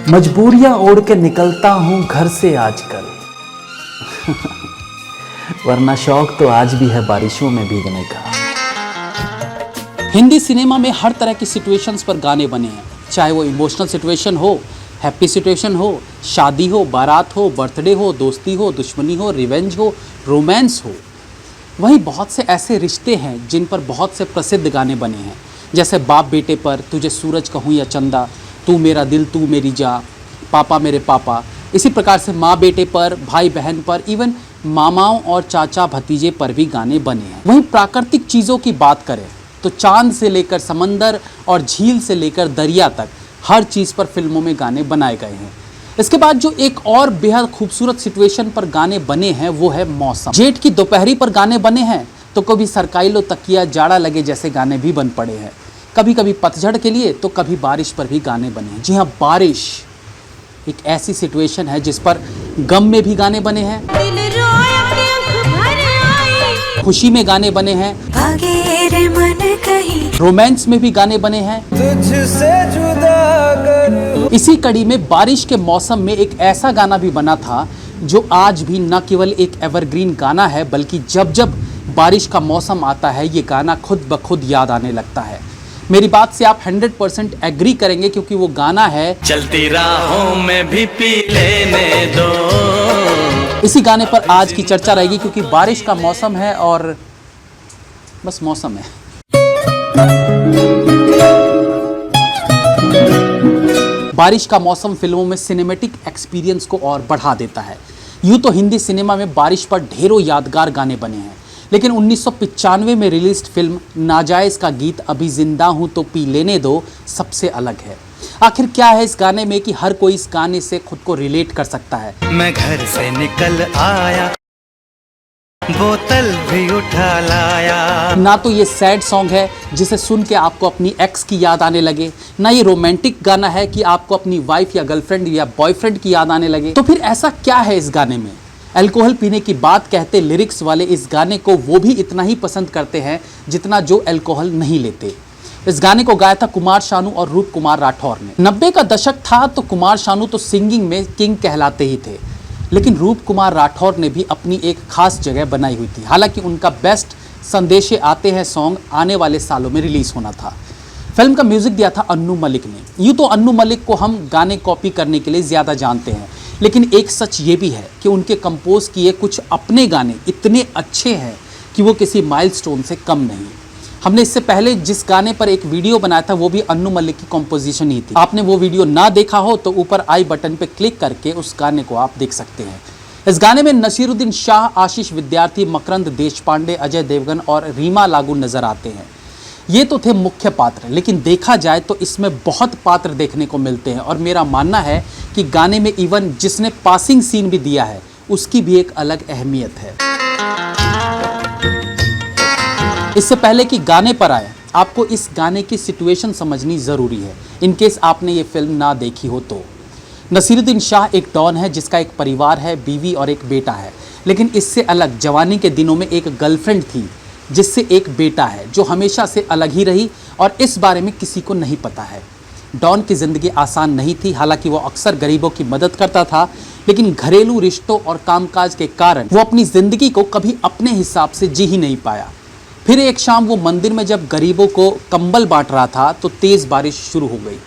मजबूरियां ओढ़ के निकलता हूं घर से आजकल वरना शौक तो आज भी है बारिशों में भीगने का। हिंदी सिनेमा में हर तरह की सिचुएशंस पर गाने बने हैं, चाहे वो इमोशनल सिचुएशन हो, हैप्पी सिचुएशन हो, शादी हो, बारात हो, बर्थडे हो, दोस्ती हो, दुश्मनी हो, रिवेंज हो, रोमांस हो। वहीं बहुत से ऐसे रिश्ते हैं जिन पर बहुत से प्रसिद्ध गाने बने हैं, जैसे बाप बेटे पर, तुझे सूरज कहूँ या चंदा, तू मेरा दिल तू मेरी जा, पापा मेरे पापा। इसी प्रकार से माँ बेटे पर, भाई बहन पर, इवन मामाओं और चाचा भतीजे पर भी गाने बने हैं। वहीं प्राकृतिक चीज़ों की बात करें तो चांद से लेकर समंदर और झील से लेकर दरिया तक हर चीज़ पर फिल्मों में गाने बनाए गए हैं। इसके बाद जो एक और बेहद खूबसूरत सिचुएशन पर गाने बने हैं वो है मौसम। जेठ की दोपहरी पर गाने बने हैं तो कभी सरकाई लो तकिया जाड़ा लगे जैसे गाने भी बन पड़े हैं। कभी कभी पतझड़ के लिए तो कभी बारिश पर भी गाने बने हैं। जी हाँ, बारिश एक ऐसी सिचुएशन है जिस पर गम में भी गाने बने हैं, खुशी में गाने बने हैं, रोमांस में भी गाने बने हैं। तुझसे जुदा कर। इसी कड़ी में बारिश के मौसम में एक ऐसा गाना भी बना था जो आज भी न केवल एक एवरग्रीन गाना है, बल्कि जब जब बारिश का मौसम आता है ये गाना खुद ब खुद याद आने लगता है। मेरी बात से आप 100% एग्री करेंगे क्योंकि वो गाना है चलती राहों में भी पी लेने दो। इसी गाने पर आज की चर्चा रहेगी क्योंकि बारिश का मौसम है और बस मौसम है। बारिश का मौसम फिल्मों में सिनेमैटिक एक्सपीरियंस को और बढ़ा देता है। यूँ तो हिंदी सिनेमा में बारिश पर ढेरों यादगार गाने बने हैं, लेकिन 1995 में रिलीज्ड फिल्म नाजायज़ का गीत अभी जिंदा हूँ तो पी लेने दो सबसे अलग है। आखिर क्या है इस गाने में कि हर कोई इस गाने से खुद को रिलेट कर सकता है। मैं घर से निकल आया, बोतल भी उठा लाया। ना तो ये सैड सॉन्ग है जिसे सुन के आपको अपनी एक्स की याद आने लगे, ना ये रोमांटिक गाना है कि आपको अपनी वाइफ या गर्लफ्रेंड या बॉयफ्रेंड की याद आने लगे। तो फिर ऐसा क्या है इस गाने में? अल्कोहल पीने की बात कहते लिरिक्स वाले इस गाने को वो भी इतना ही पसंद करते हैं जितना जो अल्कोहल नहीं लेते। इस गाने को गाया था कुमार शानू और रूप कुमार राठौर ने। 90 का दशक था तो कुमार शानू तो सिंगिंग में किंग कहलाते ही थे, लेकिन रूप कुमार राठौर ने भी अपनी एक खास जगह बनाई हुई थी। हालांकि उनका बेस्ट संदेशे आते हैं सॉन्ग आने वाले सालों में रिलीज होना था। फिल्म का म्यूजिक दिया था अन्नू मलिक ने। यूँ तो अन्नू मलिक को हम गाने कॉपी करने के लिए ज़्यादा जानते हैं, लेकिन एक सच ये भी है कि उनके कंपोज किए कुछ अपने गाने इतने अच्छे हैं कि वो किसी माइलस्टोन से कम नहीं। हमने इससे पहले जिस गाने पर एक वीडियो बनाया था वो भी अन्नू मलिक की कंपोजिशन ही थी। आपने वो वीडियो ना देखा हो तो ऊपर आई बटन पे क्लिक करके उस गाने को आप देख सकते हैं। इस गाने में नसीरुद्दीन शाह, आशीष विद्यार्थी, मकरंद देशपांडे, अजय देवगन और रीमा लागू नजर आते हैं। ये तो थे मुख्य पात्र, लेकिन देखा जाए तो इसमें बहुत पात्र देखने को मिलते हैं और मेरा मानना है कि गाने में इवन जिसने पासिंग सीन भी दिया है उसकी भी एक अलग अहमियत है। इससे पहले कि गाने पर आए, आपको इस गाने की सिचुएशन समझनी ज़रूरी है, इनकेस आपने ये फिल्म ना देखी हो तो। नसीरुद्दीन शाह एक डॉन है जिसका एक परिवार है, बीवी और एक बेटा है, लेकिन इससे अलग जवानी के दिनों में एक गर्लफ्रेंड थी जिससे एक बेटा है जो हमेशा से अलग ही रही और इस बारे में किसी को नहीं पता है। डॉन की ज़िंदगी आसान नहीं थी, हालांकि वो अक्सर गरीबों की मदद करता था, लेकिन घरेलू रिश्तों और कामकाज के कारण वो अपनी ज़िंदगी को कभी अपने हिसाब से जी ही नहीं पाया। फिर एक शाम वो मंदिर में जब गरीबों को कंबल बांट रहा था तो तेज़ बारिश शुरू हो गई।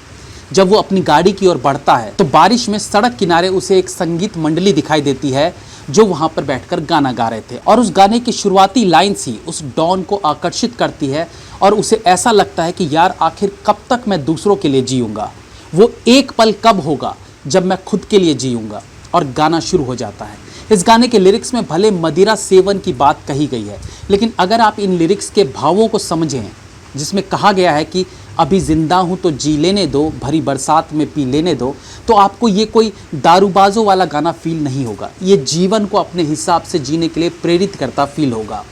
जब वो अपनी गाड़ी की ओर बढ़ता है तो बारिश में सड़क किनारे उसे एक संगीत मंडली दिखाई देती है जो वहाँ पर बैठकर गाना गा रहे थे, और उस गाने की शुरुआती लाइन्स ही उस डॉन को आकर्षित करती है और उसे ऐसा लगता है कि यार आखिर कब तक मैं दूसरों के लिए जीऊँगा, वो एक पल कब होगा जब मैं खुद के लिए जीऊँगा, और गाना शुरू हो जाता है। इस गाने के लिरिक्स में भले मदिरा सेवन की बात कही गई है, लेकिन अगर आप इन लिरिक्स के भावों को समझें, जिसमें कहा गया है कि अभी जिंदा हूँ तो जी लेने दो, भरी बरसात में पी लेने दो, तो आपको ये कोई दारूबाजों वाला गाना फील नहीं होगा। ये जीवन को अपने हिसाब से जीने के लिए प्रेरित करता फील होगा।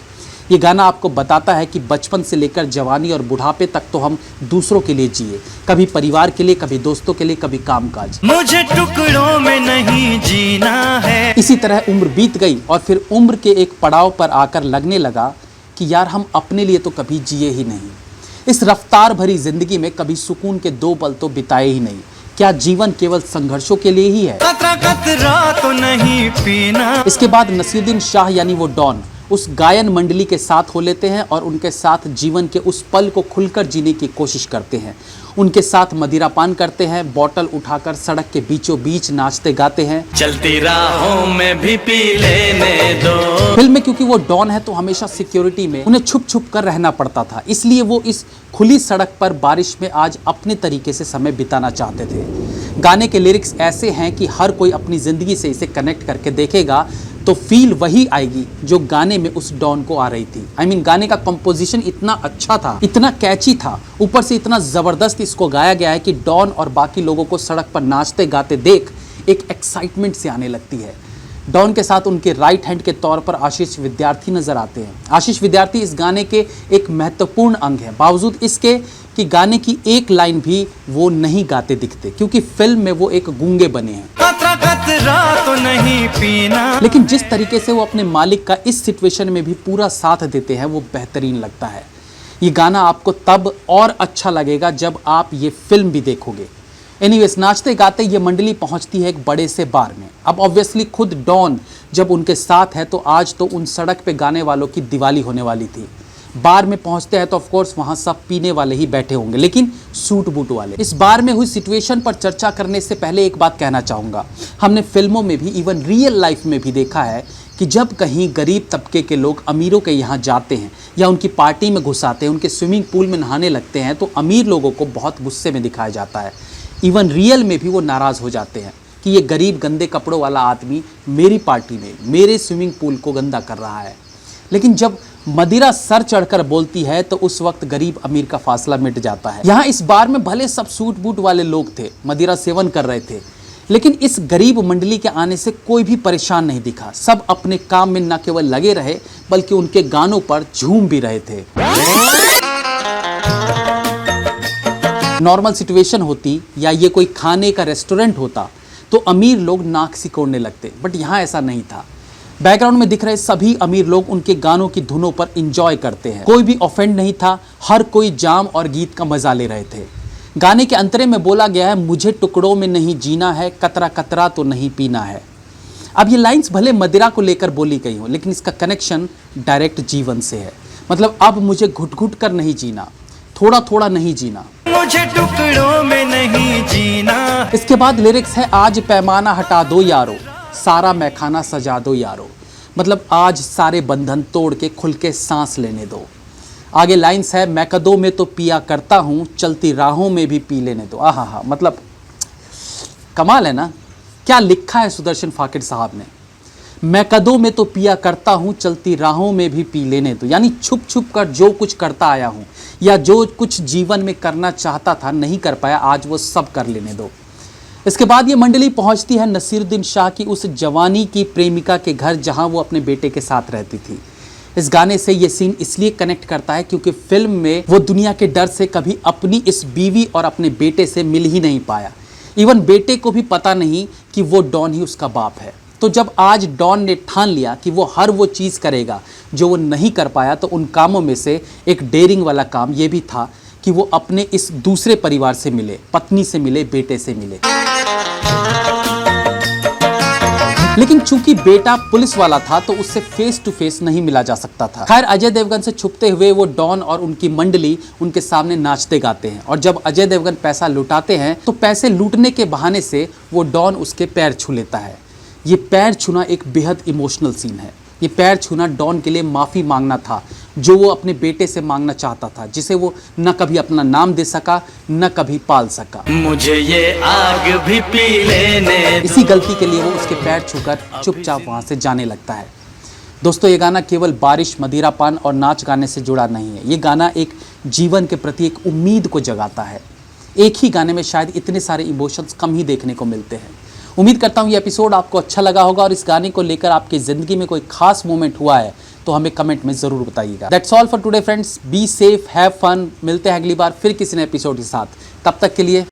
ये गाना आपको बताता है कि बचपन से लेकर जवानी और बुढ़ापे तक तो हम दूसरों के लिए जिए, कभी परिवार के लिए, कभी दोस्तों के लिए, कभी कामकाज। मुझे टुकड़ों में नहीं जीना है। इसी तरह उम्र बीत गई और फिर उम्र के एक पड़ाव पर आकर लगने लगा कि यार हम अपने लिए तो कभी जिए ही नहीं। इस रफ्तार भरी जिंदगी में कभी सुकून के 2 पल तो बिताए ही नहीं। क्या जीवन केवल संघर्षों के लिए ही है? कतरा कतरा तो नहीं पीना। इसके बाद नसीरुद्दीन शाह यानी वो डॉन उस गायन मंडली के साथ हो लेते हैं और उनके साथ जीवन के उस पल को खुलकर जीने की कोशिश करते हैं। उनके साथ मदिरापान करते हैं, बोतल उठाकर सड़क के बीचों बीच नाचते गाते हैं। चलती राहों में भी पी लेने दो। फिल्म में क्योंकि वो डॉन है तो हमेशा सिक्योरिटी में उन्हें छुप छुप कर रहना पड़ता था, इसलिए वो इस खुली सड़क पर बारिश में आज अपने तरीके से समय बिताना चाहते थे। गाने के लिरिक्स ऐसे हैं कि हर कोई अपनी जिंदगी से इसे कनेक्ट करके देखेगा तो फील वही आएगी जो गाने में उस डॉन को आ रही थी। गाने का कंपोजिशन इतना अच्छा था, इतना कैची था, ऊपर से इतना जबरदस्त इसको गाया गया है कि डॉन और बाकी लोगों को सड़क पर नाचते गाते देख एक एक्साइटमेंट से आने लगती है। डॉन के साथ उनके राइट हैंड के तौर पर आशीष विद्यार्थी नजर आते हैं। आशीष विद्यार्थी इस गाने के एक महत्वपूर्ण अंग है, बावजूद इसके कि गाने की एक लाइन भी वो नहीं गाते दिखते, क्योंकि फिल्म में वो एक गूंगे बने हैं। कतरा कतरा तो नहीं पीना। लेकिन जिस तरीके से वो अपने मालिक का इस सिचुएशन में भी पूरा साथ देते हैं वो बेहतरीन लगता है। ये गाना आपको तब और अच्छा लगेगा जब आप ये फिल्म भी देखोगे। एनीवेज, नाचते गाते ये मंडली पहुंचती है एक बड़े से बार में। अब ऑब्वियसली खुद डॉन जब उनके साथ है तो आज तो उन सड़क पे गाने वालों की दिवाली होने वाली थी। बार में पहुंचते हैं तो ऑफ कोर्स वहां सब पीने वाले ही बैठे होंगे, लेकिन सूट बूट वाले। इस बार में हुई सिचुएशन पर चर्चा करने से पहले एक बात कहना चाहूँगा। हमने फिल्मों में भी, इवन रियल लाइफ में भी देखा है कि जब कहीं गरीब तबके के लोग अमीरों के यहाँ जाते हैं या उनकी पार्टी में घुस आते हैं, उनके स्विमिंग पूल में नहाने लगते हैं, तो अमीर लोगों को बहुत गुस्से में दिखाया जाता है। इवन रियल में भी वो नाराज़ हो जाते हैं कि ये गरीब गंदे कपड़ों वाला आदमी मेरी पार्टी में मेरे स्विमिंग पूल को गंदा कर रहा है। लेकिन जब मदिरा सर चढ़कर बोलती है तो उस वक्त गरीब अमीर का फासला मिट जाता है। यहाँ इस बार में भले सब सूट बूट वाले लोग थे, मदिरा सेवन कर रहे थे, लेकिन इस गरीब मंडली के आने से कोई भी परेशान नहीं दिखा। सब अपने काम में न केवल लगे रहे बल्कि उनके गानों पर झूम भी रहे थे। नॉर्मल सिचुएशन होती या ये कोई खाने का रेस्टोरेंट होता तो अमीर लोग नाक सिकोड़ने लगते, बट यहाँ ऐसा नहीं था। बैकग्राउंड में दिख रहे सभी अमीर लोग उनके गानों की धुनों पर एंजॉय करते हैं। कोई भी ऑफेंड नहीं था, हर कोई जाम और गीत का मजा ले रहे थे। गाने के अंतरे में बोला गया है, मुझे टुकड़ों में नहीं जीना है, कतरा कतरा तो नहीं पीना है। अब ये लाइंस भले मदिरा को लेकर बोली गई हो, लेकिन इसका कनेक्शन डायरेक्ट जीवन से है। मतलब अब मुझे घुट घुट कर नहीं जीना, थोड़ा थोड़ा नहीं जीना, मुझे टुकड़ों में नहीं जीना। इसके बाद लिरिक्स है, आज पैमाना हटा दो यारो, सारा मैखाना सजा दो यारो। मतलब आज सारे बंधन तोड़ के खुल के सांस लेने दो। आगे लाइंस है, मैं कदों में तो पिया करता हूँ, चलती राहों में भी पी लेने दो। आहा, मतलब कमाल है ना, क्या लिखा है सुदर्शन फाकिर साहब ने। मैं कदों में तो पिया करता हूँ, चलती राहों में भी पी लेने दो। यानी छुप छुप कर जो कुछ करता आया हूँ या जो कुछ जीवन में करना चाहता था नहीं कर पाया, आज वो सब कर लेने दो। इसके बाद ये मंडली पहुंचती है नसीरुद्दीन शाह की उस जवानी की प्रेमिका के घर जहां वो अपने बेटे के साथ रहती थी। इस गाने से ये सीन इसलिए कनेक्ट करता है क्योंकि फिल्म में वो दुनिया के डर से कभी अपनी इस बीवी और अपने बेटे से मिल ही नहीं पाया। इवन बेटे को भी पता नहीं कि वो डॉन ही उसका बाप है। तो जब आज डॉन ने ठान लिया कि वो हर वो चीज़ करेगा जो वो नहीं कर पाया, तो उन कामों में से एक डेयरिंग वाला काम ये भी था कि वो अपने इस दूसरे परिवार से मिले, पत्नी से मिले, बेटे से मिले। लेकिन चूंकि बेटा पुलिस वाला था तो उससे फेस टू फेस नहीं मिला जा सकता था। खैर, अजय देवगन से छुपते हुए वो डॉन और उनकी मंडली उनके सामने नाचते गाते हैं, और जब अजय देवगन पैसा लुटाते हैं तो पैसे लूटने के बहाने से वो डॉन उसके पैर छू लेता है। ये पैर छूना एक बेहद इमोशनल सीन है। ये पैर छूना डॉन के लिए माफ़ी मांगना था जो वो अपने बेटे से मांगना चाहता था, जिसे वो न कभी अपना नाम दे सका न कभी पाल सका। मुझे ये आग भी पी लेने। इसी गलती के लिए वो उसके पैर छूकर चुपचाप वहाँ से जाने लगता है। दोस्तों, ये गाना केवल बारिश, मदिरापान और नाच गाने से जुड़ा नहीं है। ये गाना एक जीवन के प्रति एक उम्मीद को जगाता है। एक ही गाने में शायद इतने सारे इमोशंस कम ही देखने को मिलते हैं। उम्मीद करता हूँ ये एपिसोड आपको अच्छा लगा होगा, और इस गाने को लेकर आपकी ज़िंदगी में कोई खास मोमेंट हुआ है तो हमें कमेंट में ज़रूर बताइएगा। That's all for today friends, be safe, have fun. मिलते हैं अगली बार फिर किसी नए एपिसोड के साथ। तब तक के लिए